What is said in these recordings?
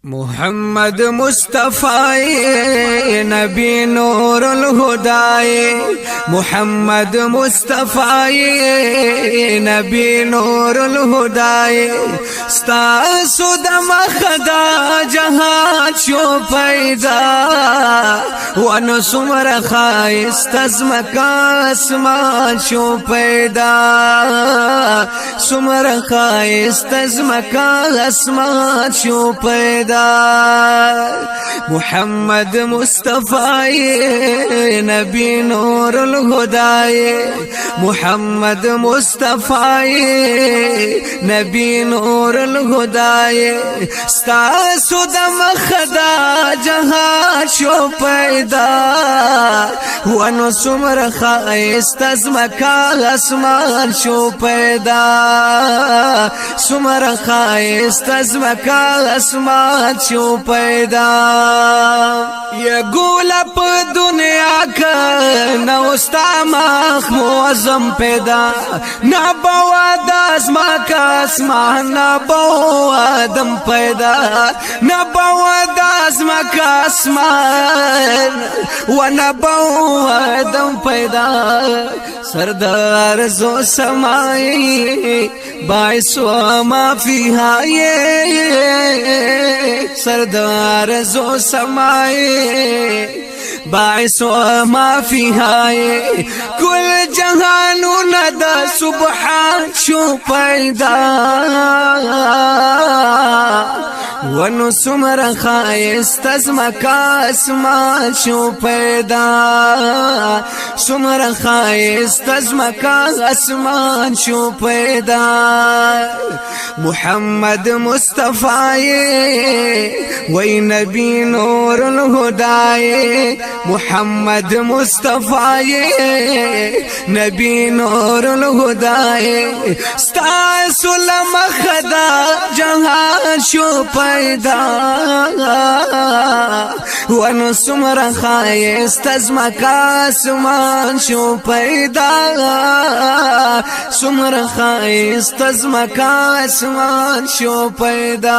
محمد مصطفی نبی نور الہدائے محمد مصطفی نبی نور الہدائے ستاسو د مخدا جهان شو پیدا ونو سمر خایست از مکا اسمان شو پیدا سمر خایست از مکا اسمان شو پیدا محمد مصطفی نبی نور الہدائے محمد مصطفی نبی نور الہدائے ستاسو د مخدا جهان شو پیدا ونو سمر خایست از مکا اسمان شو پیدا سمر خایست از مکا اسمان شو پیدا یہ گولا پا دنیا کا نوستا مخ معظم پیدا نبواد ازما کا اسمان نبواد آدم پیدا نبواد ازما کا اسمان و نبواد آدم پیدا سردار زو سمائی باعث و ما فیہا سردار زو سمائے باعث و ما فیہا کل جہانو ندا سبحان شو پیدا ونو سمر خایست از مکا اسمان شو پیدا سمر خایست از مکا اسمان شو پیدا محمد مصطفی وی نبی نور الہدائے محمد مصطفی نبی نور الہدائے ستاسو لمخدا جہان شو پیدا ونو سمر خایست از مکا اسمان شو پیدا سمر خایست از مکا اسمان شو پیدا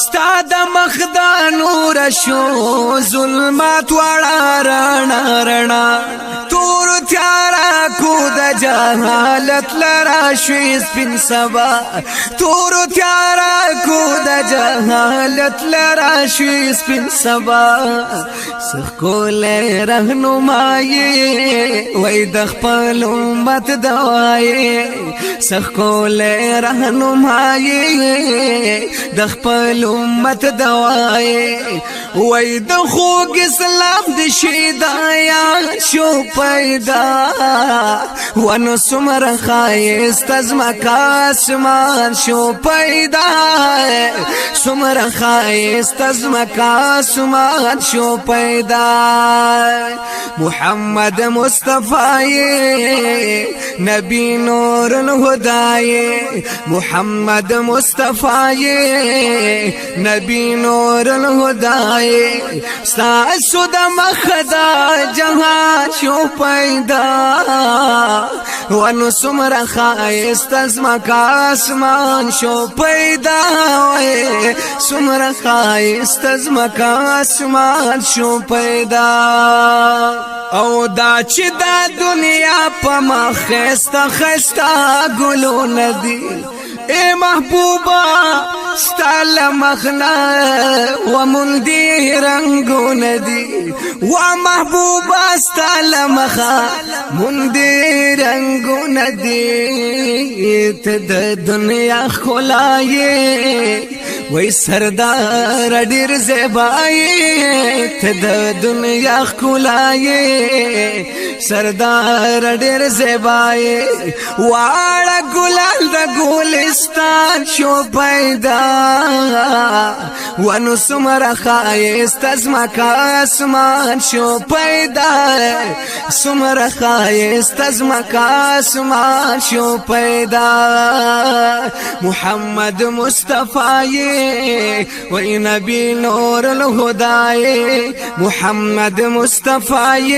ستا د مخدا نور شو ظلمات وڑا رانا رانا تور تیارا کود جہالت لرا شوی سپین سبا تور تیارا کود جہالت لرا شوی سپین سبا سخکول رہنمائی وی دخپل امت دوائی سخکول رہنمائی دخپل امت دوائے وی دخوگ اسلام دی شیدایا شو پیدا ونو سمر خایست از مکا اسمان شو پیدا سمر خایست از مکا اسمان شو پیدا محمد مصطفی نبی نور الہدائے محمد مصطفی نبی نور الہدائے ستاسو د مخدا جهان شو پیدا ونو سمر خایست از مکا اسمان شو پیدا سمر خایست از مکا اسمان شو پیدا او دا چی دا دنیا پا مخستا خستا گلو ندی اے محبوبا ستال مخنا ومندی رنگو ندی و محبوبا ستال مخا مندی رنگو ندی تد دنیا خلائے وی سردار دیر زیبائی تد دنیا خلائے سردار دیر زیبائی وارا گلال دا گلستان شو پیدا ونو سمر خایست از مکا اسمان شو پیدا سمر خایست از مکا اسمان شو پیدا محمد مصطفی وی نبی نور الہدائے محمد مصطفی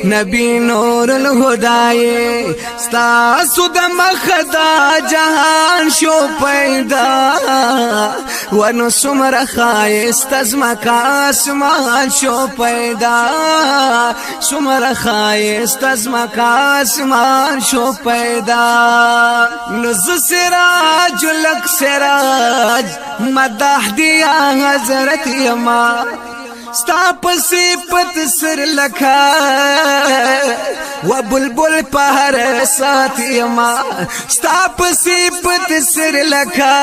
نبی نور الہدائے ستاسو د مخدا جهان شو پیدا ونو سمر خایست از مکا اسمان شو پیدا سمر خایست از مکا اسمان شو پیدا نز سراج لک سراج مدح دیا حضرت یما ستا پسیپت سر لکھا و بلبل پہر ساتھ یما ستا پسیپت سر لکھا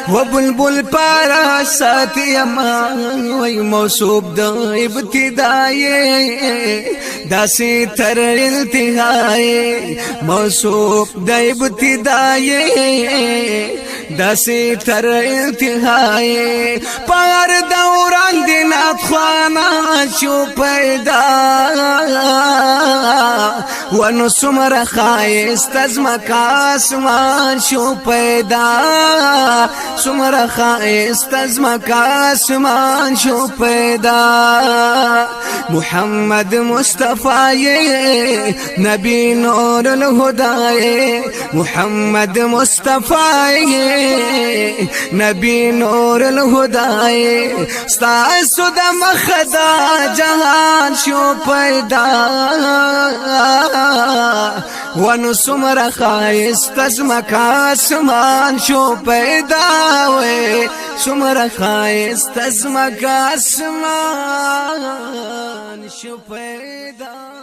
و بلبل پہر ساتھ یما وی موصوب دا ابتدائی داسی تر انتہائی موصوب دا ابتدائی داسی تر انتہائی پار دوران دینات خوانا شو پیدا ونو سمر خایست از مکا اسمان شو پیدا سمر خایست از مکا اسمان شو پیدا محمد مصطفی نبی نور الہدائے محمد مصطفی نبی نور الہدائے ستاسو دا مخدا جہان شو پیدا ونو سمر خایست از مکا اسمان شو پیدا سمر خایست از مکا اسمان شو پیدا